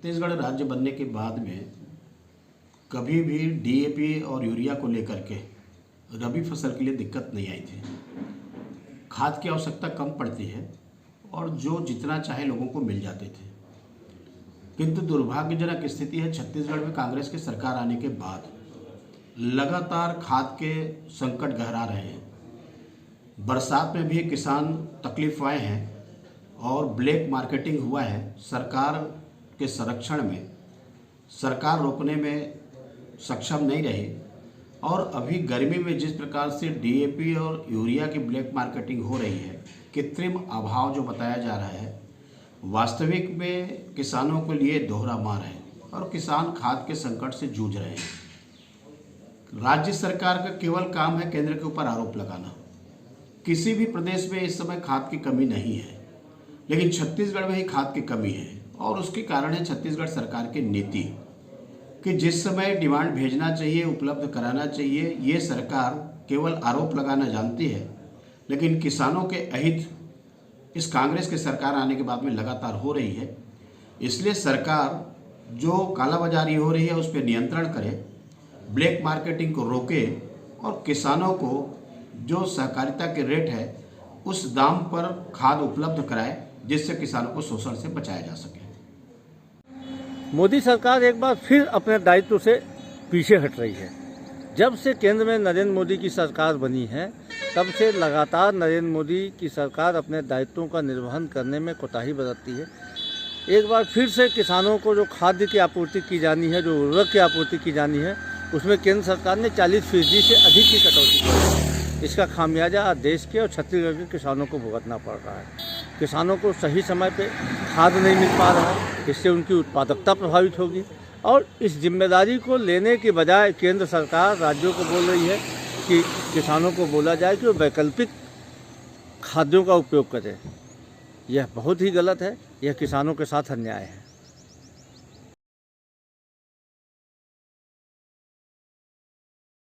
छत्तीसगढ़ राज्य बनने के बाद में कभी भी डीएपी और यूरिया को लेकर के रबी फसल के लिए दिक्कत नहीं आई थी। खाद की आवश्यकता कम पड़ती है और जो जितना चाहे लोगों को मिल जाते थे। किंतु दुर्भाग्यजनक स्थिति है, छत्तीसगढ़ में कांग्रेस की सरकार आने के बाद लगातार खाद के संकट गहरा रहे हैं। बरसात में भी किसान तकलीफ आए हैं और ब्लैक मार्केटिंग हुआ है। सरकार के संरक्षण में सरकार रोकने में सक्षम नहीं रही और अभी गर्मी में जिस प्रकार से डीएपी और यूरिया की ब्लैक मार्केटिंग हो रही है, कृत्रिम अभाव जो बताया जा रहा है, वास्तविक में किसानों के लिए दोहरा मार है और किसान खाद के संकट से जूझ रहे हैं। राज्य सरकार का केवल काम है केंद्र के ऊपर आरोप लगाना। किसी भी प्रदेश में इस समय खाद की कमी नहीं है, लेकिन छत्तीसगढ़ में ही खाद की कमी है और उसके कारण है छत्तीसगढ़ सरकार की नीति कि जिस समय डिमांड भेजना चाहिए, उपलब्ध कराना चाहिए, ये सरकार केवल आरोप लगाना जानती है। लेकिन किसानों के अहित इस कांग्रेस के सरकार आने के बाद में लगातार हो रही है। इसलिए सरकार जो कालाबाजारी हो रही है उस पर नियंत्रण करे, ब्लैक मार्केटिंग को रोके और किसानों को जो सहकारिता के रेट है उस दाम पर खाद उपलब्ध कराए, जिससे किसानों को शोषण से बचाया जा सके। मोदी सरकार एक बार फिर अपने दायित्व से पीछे हट रही है। जब से केंद्र में नरेंद्र मोदी की सरकार बनी है, तब से लगातार नरेंद्र मोदी की सरकार अपने दायित्वों का निर्वहन करने में कोताही बरतती है। एक बार फिर से किसानों को जो खाद्य की आपूर्ति की जानी है, जो उर्वरक की आपूर्ति की जानी है, उसमें केंद्र सरकार ने 40% से अधिक की कटौती की है। इसका खामियाजा देश के और छत्तीसगढ़ के किसानों को भुगतना पड़ रहा है। किसानों को सही समय पे खाद नहीं मिल पा रहा है, इससे उनकी उत्पादकता प्रभावित होगी और इस जिम्मेदारी को लेने के बजाय केंद्र सरकार राज्यों को बोल रही है कि किसानों को बोला जाए कि वो वैकल्पिक खाद्यों का उपयोग करें। यह बहुत ही गलत है, यह किसानों के साथ अन्याय है।